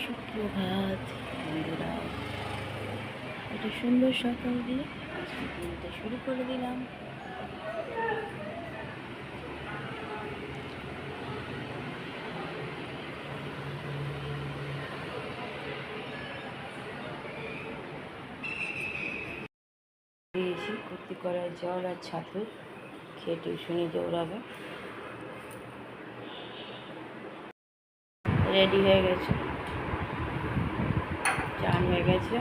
সুপ্রভাত বন্ধুরা, একটা সুন্দর সকাল দিয়ে আজকে দিনটা শুরু করে দিলাম। দিয়েছি কুর্তি করার জল আর ছাতু খেয়ে টিউশনি দৌড়াবে। রেডি হয়ে গেছে, চান হয়ে গেছে।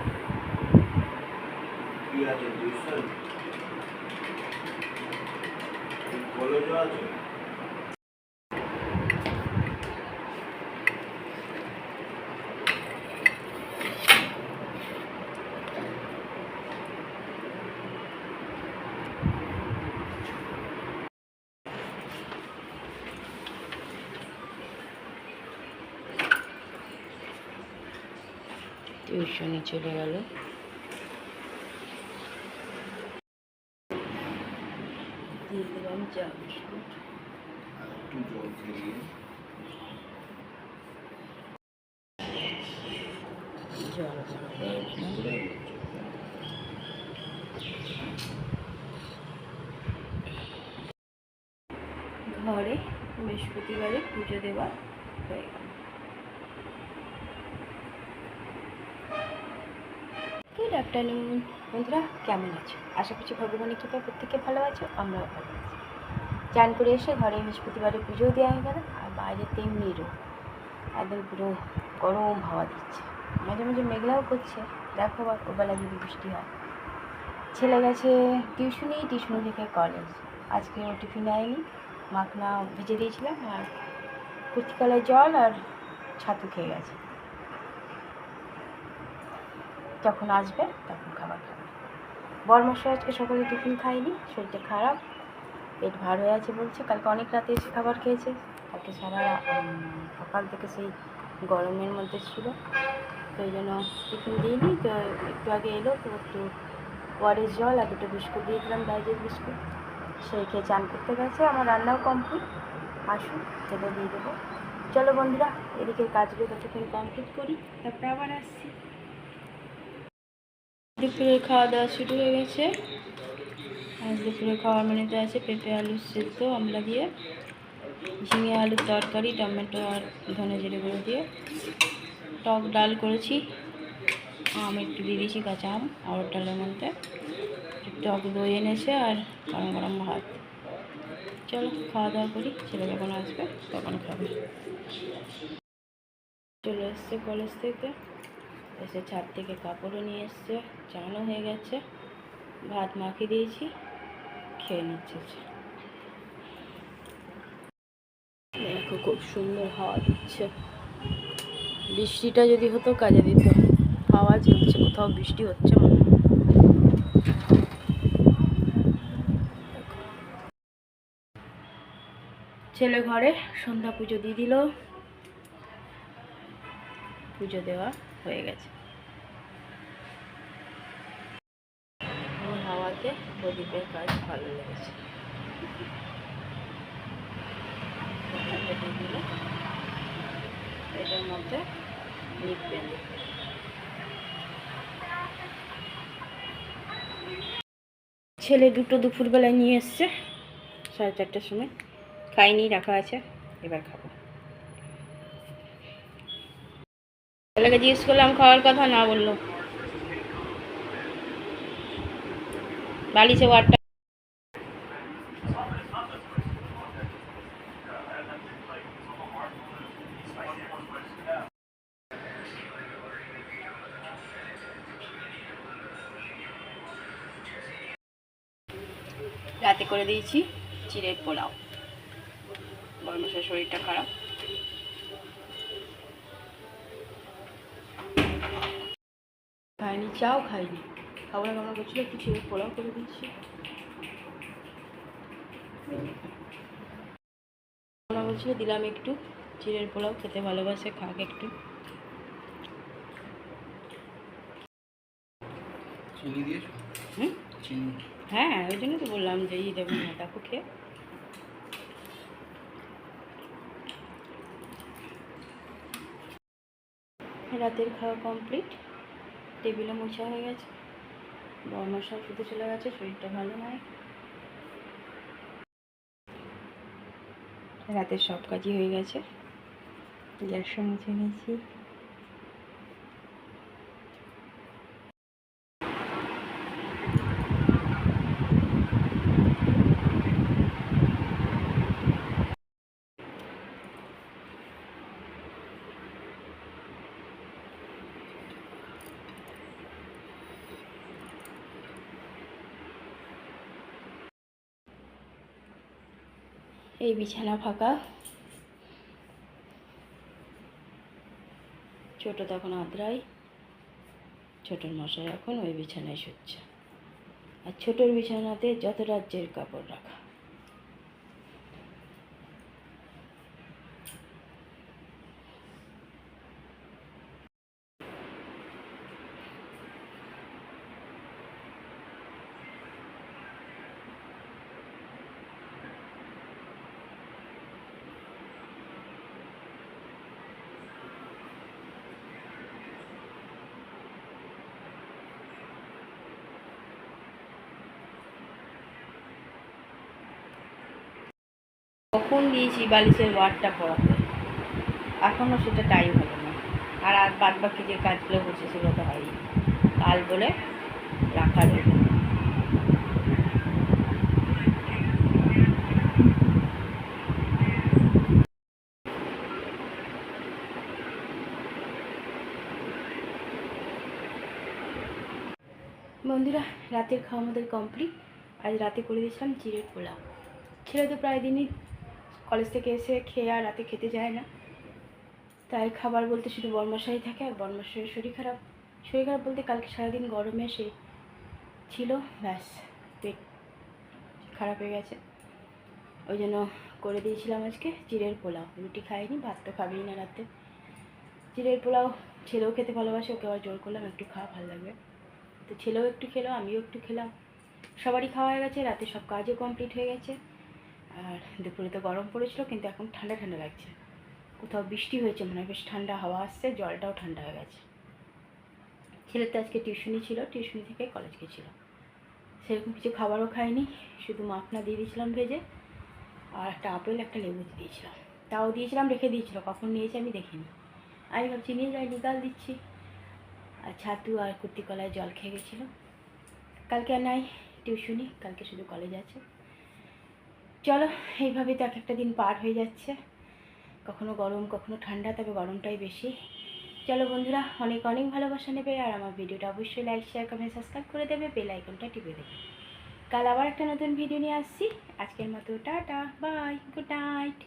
টিউশনি চলে গেল। দিয়ে দিলাম চা বিস্কুট। জল ঘরে বৃহস্পতিবারে পুজো দেওয়া হয়ে গেল। গুড আফটারনুন বন্ধুরা, কেমন আছো? আশা করছি ভগবানের কৃপায় প্রত্যেকে ভালো আছো, আমরাও ভালো আছি। চান করে এসে ঘরে বৃহস্পতিবারে পুজোও দেওয়া হয়ে গেল। আর বাইরে তেমনি রোদ, একদম পুরো গরম হাওয়া দিচ্ছে, মাঝে মাঝে মেঘলাও করছে। দেখো আবার ওবেলা যদি বৃষ্টি হয়। ছেলে গেছে টিউশনি থেকে কলেজ। আজকে ও টিফিন নেয়নি, মাখনা ভিজে দিয়েছিলাম আর কুর্তিকলার জল আর ছাতু খেয়ে গেছে। যখন আসবে তখন খাবার খাবে। বরমশাই আজকে সকালে টিফিন খায়নি, শরীরটা খারাপ, পেট ভার হয়ে আছে বলছে। কালকে অনেক রাতে এসে খাবার খেয়েছে, কালকে সারা সকাল থেকে সেই গরমের মধ্যে ছিল, তো এই জন্য টিফিন দিইনি। তো একটু আগে এলো, তো একটু ওয়ারের জল আর দুটো বিস্কুট দিয়ে দিলাম, ডাইজেস্ট বিস্কুট, সেই খেয়ে চান করতে গেছে। আমার রান্নাও কমপ্লিট, আসুন খেতে দিয়ে দেবো। চলো বন্ধুরা, এদিকে কাজগুলো ততক্ষণ কমপ্লিট করি, তারপরে আবার আসছি। দুপুরের খাওয়া দাওয়া শুরু হয়ে গেছে। আজ দুপুরের খাওয়ার মেনুতে আছে পেঁপে আলু সেদ্ধ আমলা দিয়ে, ঝিঙে আলুর তরকারি, টমেটো আর ধনে জিরে গুঁড়ো দিয়ে, টক ডাল করেছি, আম একটু দিয়ে দিয়েছি, কাঁচা আম আর ডালের মধ্যে, টক দই এনেছে আর গরম গরম ভাত। চলো খাওয়া দাওয়া করি, ছেলে যখন আসবে তখন খাবে। চলে এসছে কলেজ থেকে, এসে ছাদ থেকে কাপড়ও নিয়ে এসছে, চানও হয়ে গেছে, ভাত মাখিয়ে দিয়েছি, খেয়ে নিচ্ছে। দেখো খুব সুন্দর হাওয়া দিচ্ছে। বৃষ্টিটা যদি হতো কাজে দিত, হাওয়া চলছে, কোথাও বৃষ্টি হচ্ছে মনে হয়। ছেলে ঘরে সন্ধ্যা পুজো দিয়ে দিল, পুজো দেওয়া হয়ে গেছে। হাওয়াতে প্রদীপের কাজ ভালো লেগেছে। এটার মধ্যে লিখবেন। ছেলে দুটো দুপুরবেলায় নিয়ে এসছে 4:30টার সময়, খাইনি, রাখা আছে, এবার খাবো। ছেলেকে জিজ্ঞেস করলাম খাওয়ার কথা, না বললো বালিশে ওয়ারটা। রাতে করে দিয়েছি চিড়ের পোলাও, বরমশার শরীরটা খারাপ, খাইনি, চাও খাইনি, খাবার কামড়া করছিল, একটু চিড়ের পোলাও করে দিচ্ছি। কামড়া বলছিল, দিলাম একটু চিড়ের পোলাও, খেতে ভালোবাসে, খাক একটু। চিনি দিয়েছো? চিনি? হ্যাঁ, ওই জন্য তো বললাম যে দেবো না, দেখো খেয়ে। রাতের খাওয়া কমপ্লিট, টেবিলে মোছা হয়ে গেছে, বর্মশাই শুতে চলে গেছে, শরীরটা ভালো নয়। রাতের সব কাজই হয়ে গেছে, গ্যাসও মুছে নিয়েছি। এই বিছানা ফাঁকা, ছোট তখন আদ্রাই, ছোটোর মশাই এখন ওই বিছানায় শুচ্ছে, আর ছোটোর বিছানাতে যত রাজ্যের কাপড় রাখা। কখন দিয়েছি বালিশের ওয়ারটা পড়াতে, এখনও সেটা টাইম হলো না। আর বাদ বাকি যে কাজগুলো বসে সেগুলো তো হয়নি, কাল বলে রাখা রইল। বন্ধুরা, রাতের খাওয়া আমাদের কমপ্লিট। আজ রাতে করে দিয়েছিলাম চিড়ের পোলাও। ছেলে তো প্রায় দিনই কলেজ থেকে এসে খেয়ে আর রাতে খেতে যায় না, তাই খাবার বলতে শুধু বর্মশাই থাকে, আর বর্মশাইয়ের শরীর খারাপ। শরীর খারাপ বলতে কালকে সারাদিন গরমে সে ছিল, ব্যাস পেট খারাপ হয়ে গেছে। ওই জন্য করে দিয়েছিলাম আজকে চিড়ের পোলাও। রুটি খাইনি, ভাত তো খাবেই না রাতে। চিড়ের পোলাও ছেলেও খেতে ভালোবাসে, ওকে আবার জোর করলাম একটু খাওয়া, ভালো লাগবে। তো ছেলেও একটু খেলো, আমিও একটু খেলাম, সবারই খাওয়া হয়ে গেছে। রাতে সব কাজও কমপ্লিট হয়ে গেছে। আর দুপুরে তো গরম পড়েছিল, কিন্তু এখন ঠান্ডা ঠান্ডা লাগছে। কোথাও বৃষ্টি হয়েছে মনে হয়, বেশ ঠান্ডা হাওয়া আসছে, জলটাও ঠান্ডা হয়ে গেছে। ছেলের তো আজকে টিউশনি ছিল, টিউশনি থেকে কলেজ গেছিল। সেরকম কিছু খাবারও খাইনি, শুধু মাখনা দিয়ে দিয়েছিলাম ভেজে, আর একটা আপেল একটা লেবু দিয়ে দিয়েছিলাম। তাও দিয়েছিলাম, রেখে দিয়েছিল, কখন নিয়েছি আমি দেখিনি। আমি ভাবছি নিয়ে যাই, নিকাল দিচ্ছি। আর ছাতু আর কুর্তি কলায় জল খেয়ে গেছিলো। কালকে আর নাই টিউশনি, কালকে শুধু কলেজ আছে। চলো, এইভাবে তো এক একটা দিন পার হয়ে যাচ্ছে, কখনো গরম কখনো ঠান্ডা, তবে গরমটাই বেশি। চলো বন্ধুরা, অনেক অনেক ভালোবাসা নেবে, আর আমার ভিডিওটা অবশ্যই লাইক শেয়ার কমেন্ট সাবস্ক্রাইব করে দেবে, বেল আইকনটা টিপে দেবে। কাল আবার একটা নতুন ভিডিও নিয়ে আসছি। আজকের মতো টাটা, বাই, গুড নাইট।